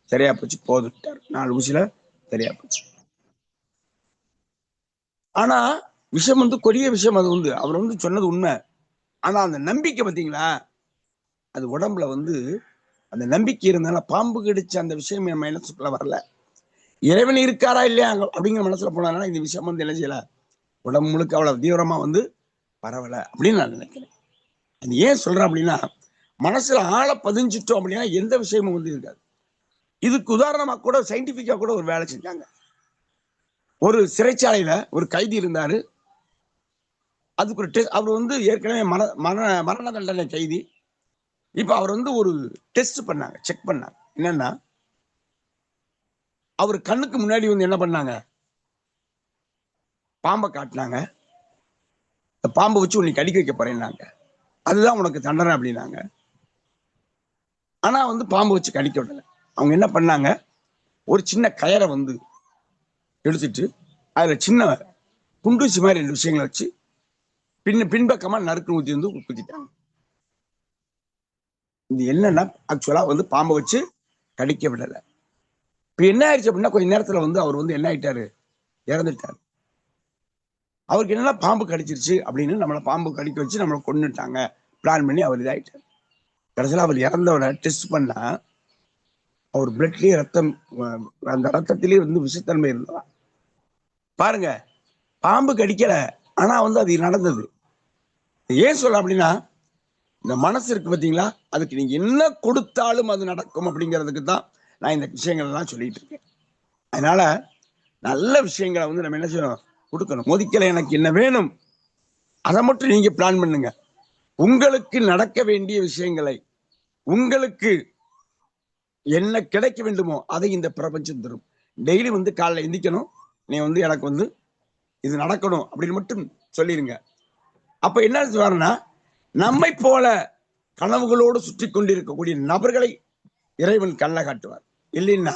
சரியா போச்சு, போதுட்டாரு. 4 ஊசியில சரியா போச்சு. ஆனா விஷயம் வந்து கொடிய விஷயம், அது வந்து அவர் வந்து சொன்னது உண்மை. ஆனா அந்த நம்பிக்கை பார்த்தீங்களா, அது உடம்புல வந்து அந்த நம்பிக்கை இருந்தால பாம்பு கடிச்ச அந்த விஷயம் என் மனசுக்குள்ள வரல. இறைவன் இருக்காரா இல்லையா அப்படிங்கிற மனசுல போனாலும் இந்த விஷயம் வந்து என்ன செய்யல, உடம்பு முழுக்க அவ்வளவு தீவிரமா வந்து பரவல அப்படின்னு நான் நினைக்கிறேன். அது ஏன் சொல்றேன் அப்படின்னா, மனசுல ஆழ பதிஞ்சிட்டோம் அப்படின்னா எந்த விஷயமும் வந்து இருக்காது. இதுக்கு உதாரணமா கூட சயின்டிபிக்கா கூட ஒரு வேலை செஞ்சாங்க. ஒரு சிறைச்சாலையில ஒரு கைதி இருந்தாரு. அதுக்கு ஒரு அவர் வந்து ஏற்கனவே மரண தண்டனை கைதி. இப்ப அவர் வந்து ஒரு டெஸ்ட் பண்ணாங்க, செக் பண்ணாங்க. என்னன்னா, அவர் கண்ணுக்கு முன்னாடி வந்து என்ன பண்ணாங்க, பாம்பை காட்டினாங்க. பாம்பை வச்சு உன்னை கடிக்க வைக்க போறேன்னாங்க. அதுதான் உனக்கு தண்டனை அப்படின்னாங்க. ஆனா வந்து பாம்பு வச்சு கடிக்க விடல. அவங்க என்ன பண்ணாங்க, ஒரு சின்ன கயரை வந்து எடுத்துட்டு அதுல சின்ன குண்டூசி மாதிரி 2 விஷயங்களை வச்சு பின்பக்கமா நறுக்கு ஊத்தி வந்து குத்திட்டாங்க. இது என்னன்னா ஆக்சுவலா வந்து பாம்பை வச்சு கடிக்க விடல. இப்ப என்ன ஆயிடுச்சு அப்படின்னா கொஞ்ச நேரத்துல வந்து அவர் வந்து என்ன ஆயிட்டாரு, இறந்துட்டாரு. அவருக்கு என்னன்னா பாம்பு கடிச்சிருச்சு அப்படின்னு நம்மளை பாம்பு கடிக்க வச்சு நம்மளை கொண்டுட்டாங்க பிளான் பண்ணி அவர் இதாயிட்டார். கடைசியில் அவர் இறந்தவரை டெஸ்ட் பண்ணா அவர் பிளட்லயே ரத்தம், அந்த ரத்தத்திலேயே வந்து விஷத்தன்மை இருந்ததா. பாருங்க, பாம்பு கடிக்கல, ஆனா வந்து அது நடந்தது. ஏன் சொல்ல அப்படின்னா இந்த மனசு இருக்கு பாத்தீங்களா, அதுக்கு நீங்க என்ன கொடுத்தாலும் அது நடக்கும் அப்படிங்கிறதுக்கு தான் நான் இந்த விஷயங்கள் எல்லாம் சொல்லிட்டு இருக்கேன். அதனால நல்ல விஷயங்களை வந்து நம்ம என்ன செய்யணும், கொடுக்கணும். மோதிக்கல எனக்கு என்ன வேணும் அதை மட்டும் நீங்க பிளான் பண்ணுங்க. உங்களுக்கு நடக்க வேண்டிய விஷயங்களை, உங்களுக்கு என்ன கிடைக்க வேண்டுமோ அதை இந்த பிரபஞ்சம் தரும். டெய்லி வந்து காலைல எந்திக்கணும், நீ வந்து எனக்கு வந்து இது நடக்கணும் அப்படின்னு மட்டும் சொல்லிருங்க. அப்ப என்ன சொல்றாருன்னா, நம்மை போல கனவுகளோடு சுற்றி கொண்டிருக்கக்கூடிய நபர்களை இறைவன் கண்ண காட்டுவார். இல்லைன்னா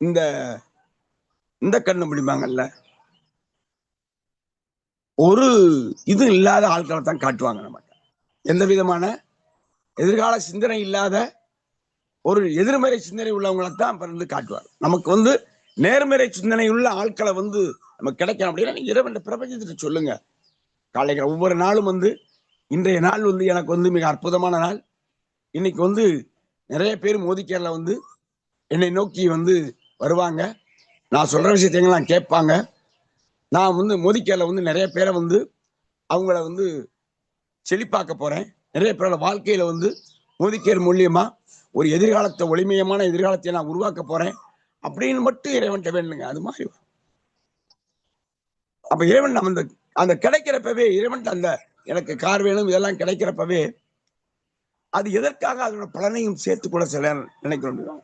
இந்த இந்த கண்ணு முடிப்பாங்கல்ல, ஒரு இது இல்லாத ஆட்களை தான் காட்டுவாங்க நமக்கு. எந்த விதமான எதிர்கால சிந்தனை இல்லாத ஒரு எதிர்மறை சிந்தனை உள்ளவங்களை தான் பிறந்து காட்டுவார். நமக்கு வந்து நேர்மறை சிந்தனை உள்ள ஆட்களை வந்து நமக்கு கிடைக்கணும் அப்படின்னா நீங்க இறைவன் பிரபஞ்சத்தை சொல்லுங்க. காலைக்கு ஒவ்வொரு நாளும் வந்து இன்றைய நாள் வந்து எனக்கு வந்து மிக அற்புதமான நாள். இன்னைக்கு வந்து நிறைய பேர் மோதிக்கேர்ல வந்து என்னை நோக்கி வந்து வருவாங்க. நான் சொல்ற விஷயத்தையெல்லாம் கேட்பாங்க. நான் வந்து மோதிக்கேர்ல வந்து நிறைய பேரை வந்து அவங்கள வந்து செழிப்பாக்க போறேன். நிறைய பேரோட வாழ்க்கையில வந்து மோதிக்கேர் மூலியமா ஒரு எதிர்காலத்தை, ஒளிமயமான எதிர்காலத்தை நான் உருவாக்க போறேன் அப்படின்னு மட்டும் இறைவன்ட்ட வேணுங்க. அது மாதிரி அப்ப இறைவன் நம்ம அந்த கிடைக்கிறப்பவே இறைவன் அந்த எனக்கு கார் வேணும் இதெல்லாம் கிடைக்கிறப்பவே அது எதற்காக அதோட பலனையும் சேர்த்து கூட சில நினைக்கிறோம்.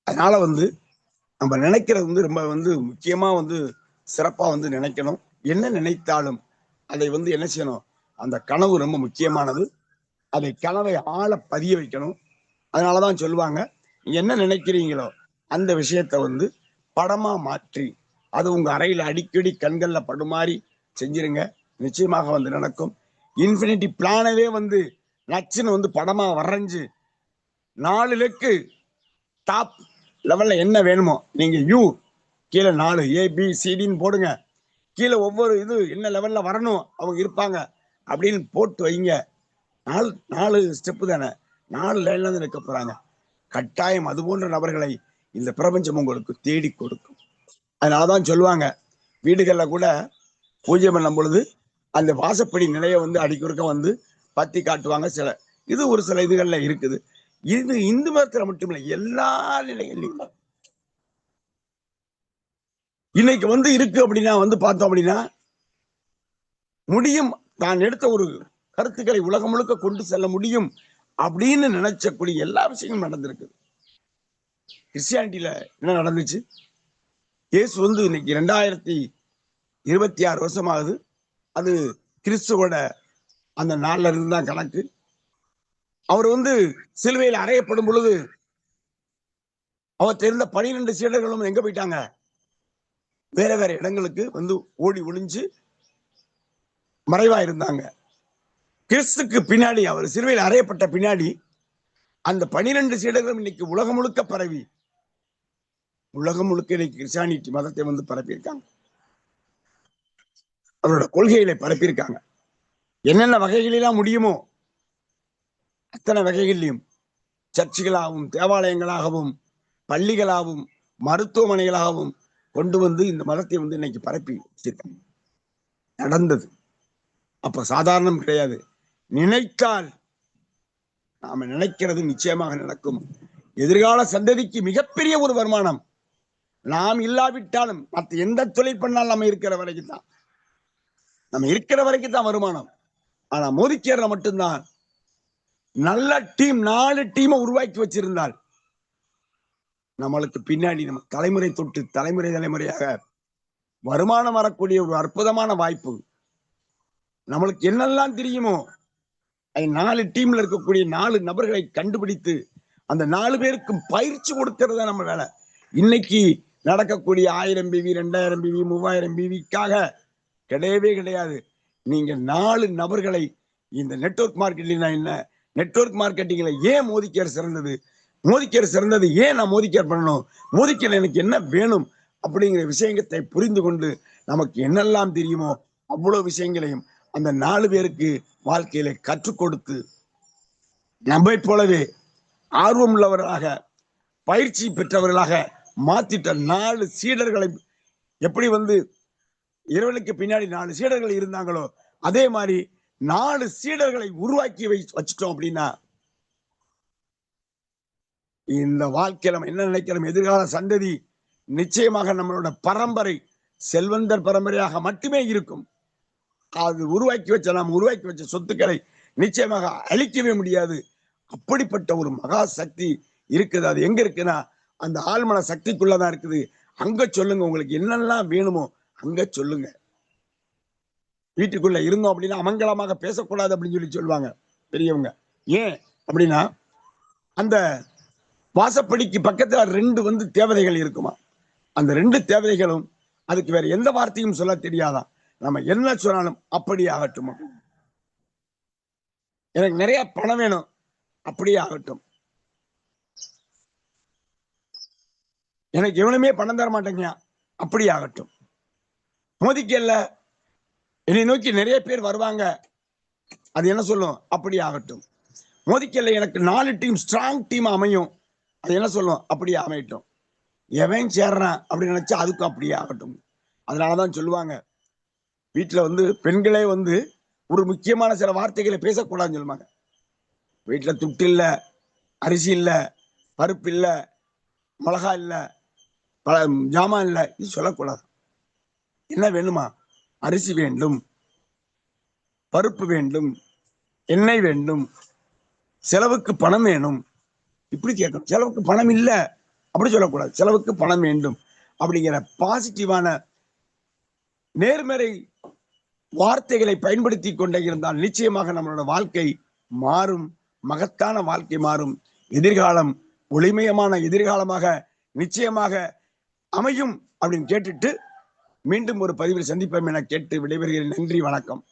அதனால வந்து நம்ம நினைக்கிறது வந்து ரொம்ப வந்து முக்கியமா வந்து சிறப்பா வந்து நினைக்கணும். என்ன நினைத்தாலும் அதை வந்து என்ன செய்யணும், அந்த கனவு ரொம்ப முக்கியமானது. அதை கனவை ஆழ பதிய வைக்கணும். அதனாலதான் சொல்லுவாங்க, நீங்க என்ன நினைக்கிறீங்களோ அந்த விஷயத்த வந்து படமா மாற்றி அது உங்க அறையில அடிக்கடி கண்கள்ல படுமாறி செஞ்சிருங்க. நிச்சயமாக வந்து நடக்கும். இன்ஃபினிட்டி பிளானவே வந்து நச்சுன்னு வந்து படமா வரைஞ்சு 4 லெக்கு டாப் லெவல்ல என்ன வேணுமோ நீங்க யூ கீழே 4 ABCDன்னு போடுங்க. கீழே ஒவ்வொரு இது என்ன லெவல்ல வரணும் அவங்க இருப்பாங்க அப்படின்னு போட்டு வைங்க. 4 ஸ்டெப்பு தானே, 4 லைன்ல இருந்து நிற்க போறாங்க. கட்டாயம் அது போன்ற நபர்களை இந்த பிரபஞ்சம் உங்களுக்கு தேடி கொடுக்கும். அதனாலதான் சொல்லுவாங்க, வீடுகள்ல கூட பூஜை பண்ணும் பொழுது அந்த வாசப்படி நிலைய வந்து அடிக்கொருக்க வந்து பத்தி காட்டுவாங்க. சில இது ஒரு சில இதுகள்ல இருக்குது. இது இந்து மதத்துல மட்டும் இல்லை, எல்லா நிலைகள்லையும் இன்னைக்கு வந்து இருக்கு அப்படின்னா வந்து பார்த்தோம் அப்படின்னா முடியும். தான் எடுத்த ஒரு கருத்துக்களை உலகம் முழுக்க கொண்டு செல்ல முடியும் அப்படின்னு நினைச்சக்கூடிய எல்லா விஷயங்களும் நடந்திருக்கு. கிறிஸ்டியானிட்டியில என்ன நடந்துச்சு, இயேசு வந்து இன்னைக்கு 2026 வருஷமாகுது. அது கிறிஸ்துவோட அந்த நாள்ல இருந்து தான் கணக்கு. அவர் வந்து சிலுவையில் அறையப்படும் பொழுது அவர் தெரிந்த 12 சீடர்களும் எங்க போயிட்டாங்க, வேற வேற இடங்களுக்கு வந்து ஓடி ஒளிஞ்சு மறைவா இருந்தாங்க. கிறிஸ்துக்கு பின்னாடி அவர் சிலுவையில் அறையப்பட்ட பின்னாடி அந்த 12 சீடர்களும் இன்னைக்கு உலகம் முழுக்க பரவி உலகம் முழுக்க இன்னைக்கு கிறிஸ்டியானிட்டி மதத்தை வந்து பரப்பியிருக்காங்க. அவரோட கொள்கைகளை பரப்பியிருக்காங்க. என்னென்ன வகைகளெல்லாம் முடியுமோ அத்தனை வகைகளிலும் சர்ச்சுகளாகவும் தேவாலயங்களாகவும் பள்ளிகளாகவும் மருத்துவமனைகளாகவும் கொண்டு வந்து இந்த மதத்தை வந்து இன்னைக்கு பரப்பி வச்சிருக்காங்க. நடந்தது அப்ப சாதாரணம் கிடையாது. நினைத்தால் நாம நினைக்கிறது நிச்சயமாக நடக்கும். எதிர்கால சந்ததிக்கு மிகப்பெரிய ஒரு வருமானம். நாம் இல்லாவிட்டாலும் மற்ற எந்த தொழில் பண்ணாலும் நம்ம இருக்கிற வரைக்கும் தான், நம்ம இருக்கிற வரைக்கும் தான் வருமானம். ஆனா மோதிக்கேர்ல மட்டும்தான் நல்ல டீம் 4 டீமை உருவாக்கி வச்சிருந்தால் நம்மளுக்கு பின்னாடி நம்ம தலைமுறை தொட்டு தலைமுறையாக வருமானம் வரக்கூடிய ஒரு அற்புதமான வாய்ப்பு. நம்மளுக்கு என்னெல்லாம் தெரியுமோ 4 டீம்ல இருக்கக்கூடிய 4 நபர்களை கண்டுபிடித்து அந்த 4 பேருக்கும் பயிற்சி கொடுக்கறத நம்ம வேலை. இன்னைக்கு நடக்கக்கூடிய 1000 பிவி 2000 பிவி 3000 பிவிக்காக கிடையவே கிடையாது. நீங்க 4 நபர்களை இந்த நெட்வொர்க் மார்க்கெட்டிங் என்ன, நெட்வொர்க் மார்க்கெட்டிங்ல ஏன் மோதிக்கேர் சிறந்தது, மோதிக்கேர் சிறந்தது ஏன் நான் மோதிக்கேர் பண்ணணும், மோதிக்கேர் எனக்கு என்ன வேணும் அப்படிங்கிற விஷயத்தை புரிந்து கொண்டு நமக்கு என்னெல்லாம் தெரியுமோ அவ்வளவு விஷயங்களையும் அந்த 4 பேருக்கு வாழ்க்கையில கற்றுக் கொடுத்து நம்மை போலவே ஆர்வம் உள்ளவர்களாக பயிற்சி பெற்றவர்களாக மாத்திட்ட 4 சீடர்களை எப்படி இறைவனுக்கு பின்னாடி 4 சீடர்கள் இருந்தாங்களோ அதே மாதிரி 4 சீடர்களை உருவாக்கி வச்சிட்டோம் அப்படின்னா இந்த வாழ்க்கையில நம்ம என்ன நினைக்கிறோம், எதிர்கால சந்ததி நிச்சயமாக நம்மளோட பரம்பரை செல்வந்தர் பரம்பரையாக மட்டுமே இருக்கும். அது நாம் உருவாக்கி வச்ச சொத்துக்களை நிச்சயமாக அழிக்கவே முடியாது. அப்படிப்பட்ட ஒரு மகா சக்தி இருக்குது. அது எங்க இருக்குன்னா அந்த ஆழ்மன சக்திக்குள்ளதான் இருக்குது. அங்க சொல்லுங்க, உங்களுக்கு என்னெல்லாம் வேணுமோ அங்க சொல்லுங்க. வீட்டுக்குள்ள இருந்தோம் அப்படின்னா அமங்கலமாக பேசக்கூடாது அப்படின்னு சொல்லி சொல்லுவாங்க பெரியவங்க. ஏன் அப்படின்னா அந்த வாசப்படிக்கு பக்கத்துல 2 தேவதைகள் இருக்குமா. அந்த 2 தேவதைகளும் அதுக்கு வேற எந்த வார்த்தையும் சொல்ல தெரியாதான். நம்ம என்ன சொன்னாலும் அப்படியே ஆகட்டும், எனக்கு நிறைய பணம் வேணும் அப்படியே ஆகட்டும், எனக்கு எவனுமே பணம் தர மாட்டேங்க அப்படியே ஆகட்டும், மோதிக்கல்ல என்னை நோக்கி நிறைய பேர் வருவாங்க அது என்ன சொல்லும் அப்படி ஆகட்டும், மோதிக்கல்ல எனக்கு 4 டீம் ஸ்ட்ராங் டீம் அமையும் அது என்ன சொல்லும் அப்படியே அமையட்டும், எவன் சேர்றான் அப்படின்னு நினைச்சா அதுக்கும் அப்படியே ஆகட்டும். அதனாலதான் சொல்லுவாங்க வீட்டுல பெண்களே ஒரு முக்கியமான சில வார்த்தைகளை பேசக்கூடாதுன்னு சொல்லுவாங்க. வீட்டுல துட்டு இல்ல, அரிசி இல்ல, பருப்பு இல்ல, மிளகா இல்ல, ஜாமான் இல்ல, இது சொல்லக்கூடாது. என்ன வேணுமா, அரிசி வேண்டும், பருப்பு வேண்டும், எண்ணெய் வேண்டும், செலவுக்கு பணம் வேணும், இப்படி கேட்கணும். செலவுக்கு பணம் இல்ல அப்படி சொல்லக்கூடாது, செலவுக்கு பணம் வேண்டும் அப்படிங்கிற பாசிட்டிவான நேர்மறை வார்த்தைகளை பயன்படுத்தி கொண்டே இருந்தால் நிச்சயமாக நம்மளோட வாழ்க்கை மாறும், மகத்தான வாழ்க்கை மாறும், எதிர்காலம் ஒளிமயமான எதிர்காலமாக நிச்சயமாக அமையும் அப்படின்னு கேட்டுட்டு மீண்டும் ஒரு பதிவில் சந்திப்போம் என கேட்டு விடைபெறுகிறேன். நன்றி, வணக்கம்.